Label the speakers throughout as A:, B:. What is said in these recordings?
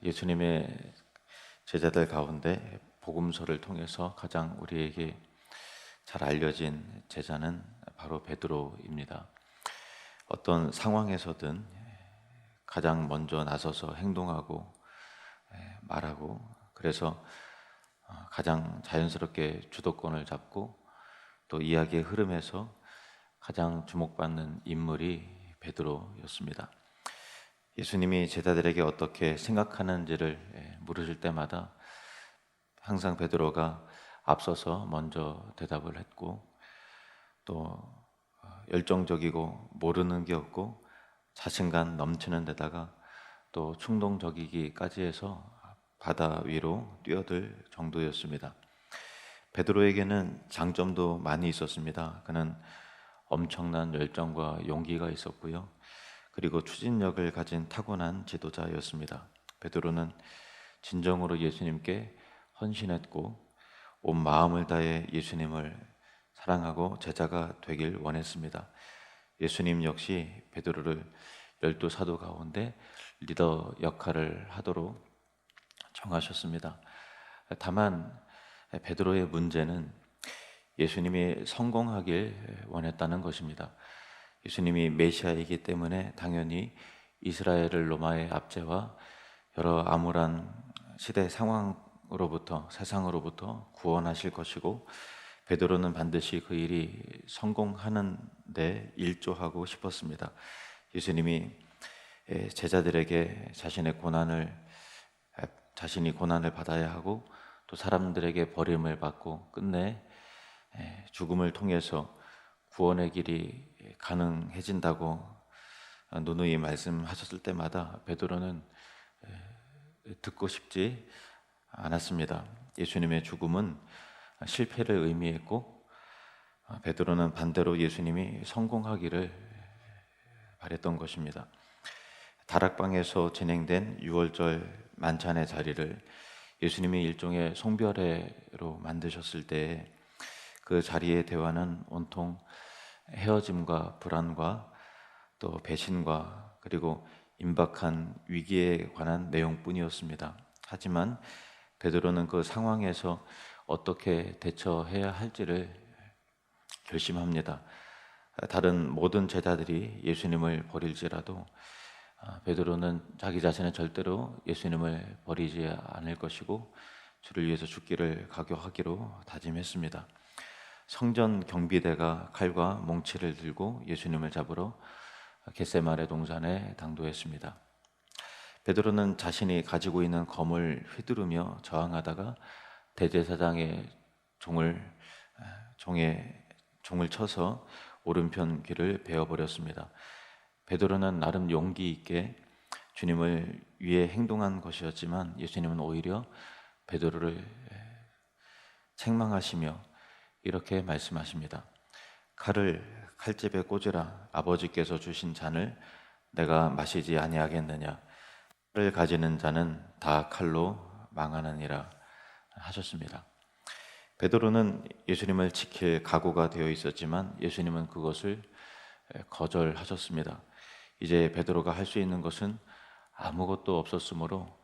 A: 예수님의 제자들 가운데 복음서를 통해서 가장 우리에게 잘 알려진 제자는 바로 베드로입니다. 어떤 상황에서든 가장 먼저 나서서 행동하고 말하고, 그래서 가장 자연스럽게 주도권을 잡고 또 이야기의 흐름에서 가장 주목받는 인물이 베드로였습니다. 예수님이 제자들에게 어떻게 생각하는지를 물으실 때마다 항상 베드로가 앞서서 먼저 대답을 했고, 또 열정적이고 모르는 게 없고 자신감 넘치는 데다가 또 충동적이기까지 해서 바다 위로 뛰어들 정도였습니다. 베드로에게는 장점도 많이 있었습니다. 그는 엄청난 열정과 용기가 있었고요. 그리고 추진력을 가진 타고난 지도자였습니다. 베드로는 진정으로 예수님께 헌신했고 온 마음을 다해 예수님을 사랑하고 제자가 되길 원했습니다. 예수님 역시 베드로를 12사도 가운데 리더 역할을 하도록 정하셨습니다. 다만 베드로의 문제는 예수님이 성공하길 원했다는 것입니다. 예수님이 메시아이기 때문에 당연히 이스라엘을 로마의 압제와 여러 암울한 시대 상황으로부터, 세상으로부터 구원하실 것이고, 베드로는 반드시 그 일이 성공하는 데 일조하고 싶었습니다. 예수님이 제자들에게 자신이 고난을 받아야 하고 또 사람들에게 버림을 받고 끝내 죽음을 통해서 구원의 길이 가능해진다고 누누이 말씀하셨을 때마다 베드로는 듣고 싶지 않았습니다. 예수님의 죽음은 실패를 의미했고, 베드로는 반대로 예수님이 성공하기를 바랬던 것입니다. 다락방에서 진행된 6월절 만찬의 자리를 예수님이 일종의 송별회로 만드셨을 때 그 자리의 대화는 온통 헤어짐과 불안과 또 배신과 그리고 임박한 위기에 관한 내용뿐이었습니다. 하지만 베드로는 그 상황에서 어떻게 대처해야 할지를 결심합니다. 다른 모든 제자들이 예수님을 버릴지라도 베드로는 자기 자신은 절대로 예수님을 버리지 않을 것이고 주를 위해서 죽기를 각오하기로 다짐했습니다. 성전 경비대가 칼과 몽치를 들고 예수님을 잡으러 겟세마네 동산에 당도했습니다. 베드로는 자신이 가지고 있는 검을 휘두르며 저항하다가 대제사장의 종을 쳐서 오른편 귀를 베어버렸습니다. 베드로는 나름 용기 있게 주님을 위해 행동한 것이었지만 예수님은 오히려 베드로를 책망하시며 이렇게 말씀하십니다. 칼을 칼집에 꽂으라. 아버지께서 주신 잔을 내가 마시지 아니하겠느냐. 칼을 가지는 자는 다 칼로 망하느니라 하셨습니다. 베드로는 예수님을 지킬 각오가 되어 있었지만 예수님은 그것을 거절하셨습니다. 이제 베드로가 할 수 있는 것은 아무것도 없었으므로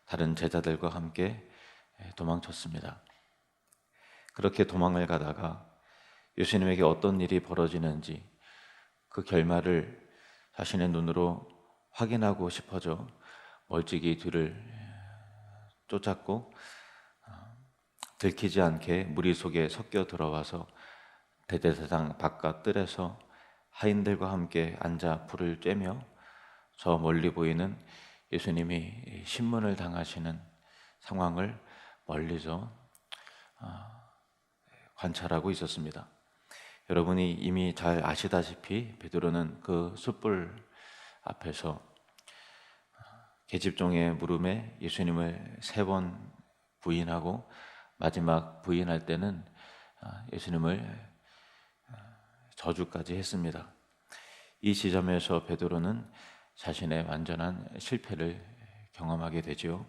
A: 다른 제자들과 함께 도망쳤습니다. 그렇게 도망을 가다가 예수님에게 어떤 일이 벌어지는지 그 결말을 자신의 눈으로 확인하고 싶어져 멀찍이 뒤를 쫓았고, 들키지 않게 무리 속에 섞여 들어와서 대제사장 바깥 뜰에서 하인들과 함께 앉아 불을 쬐며 저 멀리 보이는 예수님이 신문을 당하시는 상황을 멀리서 관찰하고 있었습니다. 여러분이 이미 잘 아시다시피 베드로는 그 숯불 앞에서 계집종의 물음에 예수님을 3번 부인하고 마지막 부인할 때는 예수님을 저주까지 했습니다. 이 지점에서 베드로는 자신의 완전한 실패를 경험하게 되지요.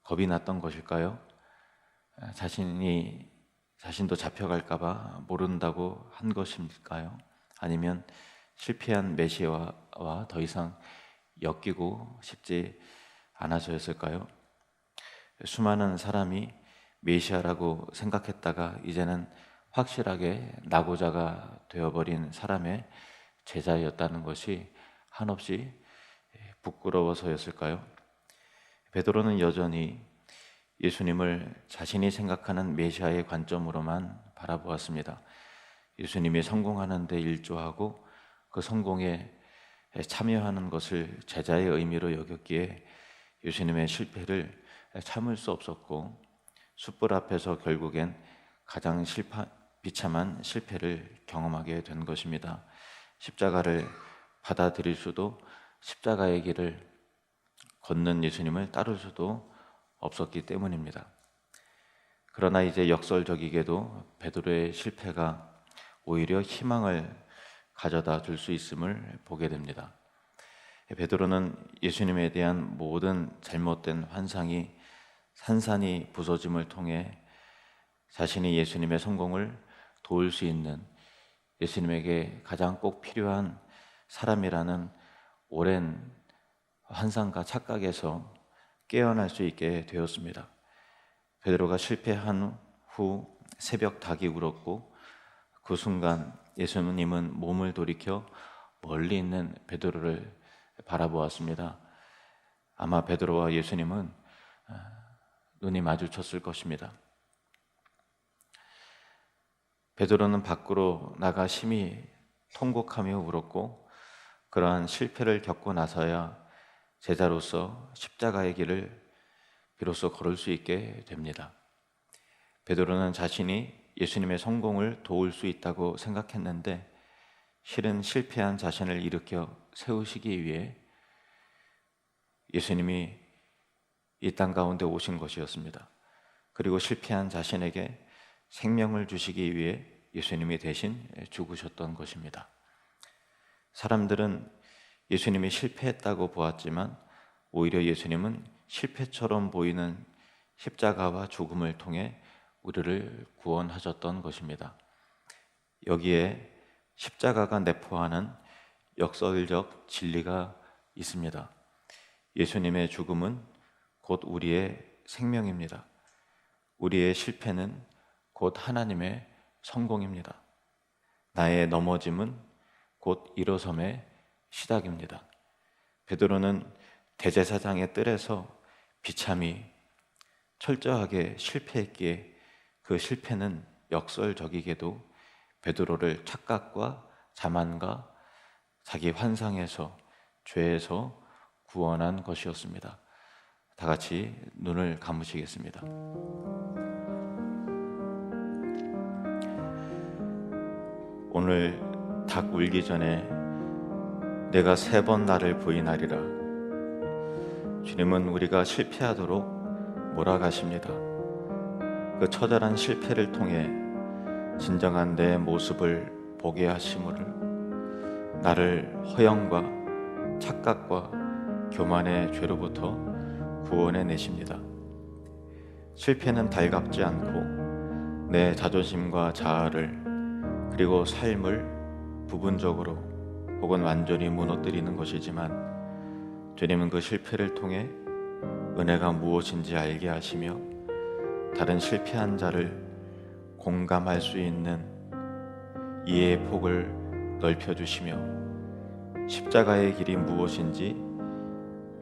A: 겁이 났던 것일까요? 자신도 잡혀갈까봐 모른다고 한 것일까요? 아니면 실패한 메시아와 더 이상 엮이고 싶지 않아서였을까요? 수많은 사람이 메시아라고 생각했다가 이제는 확실하게 낙오자가 되어버린 사람의 제자였다는 것이 한없이 부끄러워서였을까요? 베드로는 여전히 예수님을 자신이 생각하는 메시아의 관점으로만 바라보았습니다. 예수님이 성공하는 데 일조하고 그 성공에 참여하는 것을 제자의 의미로 여겼기에 예수님의 실패를 참을 수 없었고 숯불 앞에서 결국엔 가장 비참한 실패를 경험하게 된 것입니다. 십자가를 받아들일 수도 십자가의 길을 걷는 예수님을 따를 수도 없었기 때문입니다. 그러나 이제 역설적이게도 베드로의 실패가 오히려 희망을 가져다 줄 수 있음을 보게 됩니다. 베드로는 예수님에 대한 모든 잘못된 환상이 산산이 부서짐을 통해 자신이 예수님의 성공을 도울 수 있는, 예수님에게 가장 꼭 필요한 사람이라는 오랜 환상과 착각에서 깨어날 수 있게 되었습니다. 베드로가 실패한 후 새벽 닭이 울었고 그 순간 예수님은 몸을 돌이켜 멀리 있는 베드로를 바라보았습니다. 아마 베드로와 예수님은 눈이 마주쳤을 것입니다. 베드로는 밖으로 나가 심히 통곡하며 울었고 그러한 실패를 겪고 나서야 제자로서 십자가의 길을 비로소 걸을 수 있게 됩니다. 베드로는 자신이 예수님의 성공을 도울 수 있다고 생각했는데 실은 실패한 자신을 일으켜 세우시기 위해 예수님이 이 땅 가운데 오신 것이었습니다. 그리고 실패한 자신에게 생명을 주시기 위해 예수님이 대신 죽으셨던 것입니다. 사람들은 예수님이 실패했다고 보았지만 오히려 예수님은 실패처럼 보이는 십자가와 죽음을 통해 우리를 구원하셨던 것입니다. 여기에 십자가가 내포하는 역설적 진리가 있습니다. 예수님의 죽음은 곧 우리의 생명입니다. 우리의 실패는 곧 하나님의 성공입니다. 나의 넘어짐은 곧 일어섬의 시작입니다. 베드로는 대제사장의 뜰에서 비참히 철저하게 실패했기에 그 실패는 역설적이게도 베드로를 착각과 자만과 자기 환상에서 죄에서 구원한 것이었습니다. 다 같이 눈을 감으시겠습니다. 오늘 닭 울기 전에 내가 3번 나를 부인하리라. 주님은 우리가 실패하도록 몰아가십니다. 그 처절한 실패를 통해 진정한 내 모습을 보게 하심으로 나를 허영과 착각과 교만의 죄로부터 구원해 내십니다. 실패는 달갑지 않고 내 자존심과 자아를 그리고 삶을 부분적으로 혹은 완전히 무너뜨리는 것이지만 주님은 그 실패를 통해 은혜가 무엇인지 알게 하시며 다른 실패한 자를 공감할 수 있는 이해의 폭을 넓혀주시며 십자가의 길이 무엇인지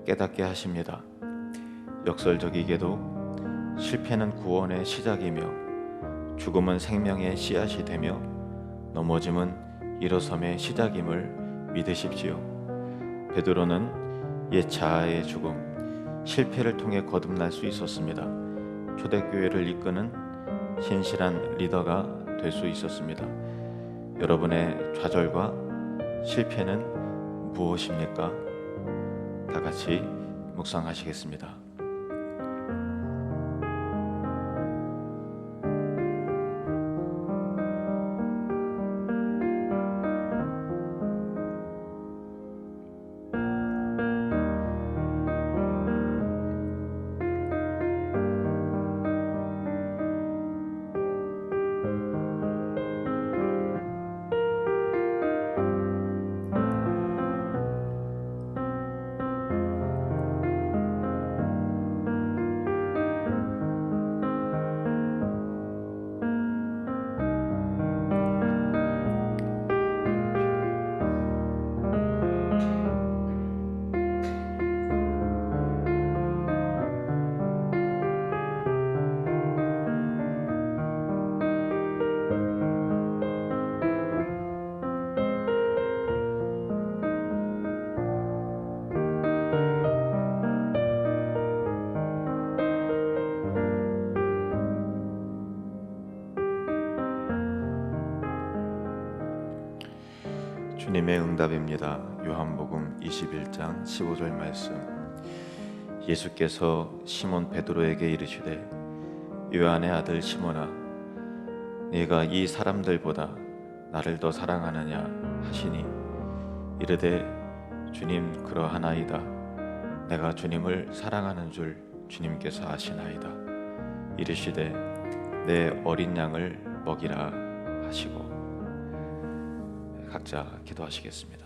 A: 깨닫게 하십니다. 역설적이게도 실패는 구원의 시작이며 죽음은 생명의 씨앗이 되며 넘어짐은 일어섬의 시작임을 믿으십시오. 베드로는 옛 자아의 죽음, 실패를 통해 거듭날 수 있었습니다. 초대교회를 이끄는 신실한 리더가 될 수 있었습니다. 여러분의 좌절과 실패는 무엇입니까? 다 같이 묵상하시겠습니다. 주님의 응답입니다. 요한복음 21장 15절 말씀. 예수께서 시몬 베드로에게 이르시되 요한의 아들 시몬아, 네가 이 사람들보다 나를 더 사랑하느냐 하시니 이르되 주님 그러하나이다. 내가 주님을 사랑하는 줄 주님께서 아시나이다. 이르시되 내 어린 양을 먹이라 하시고. 각자 기도하시겠습니다.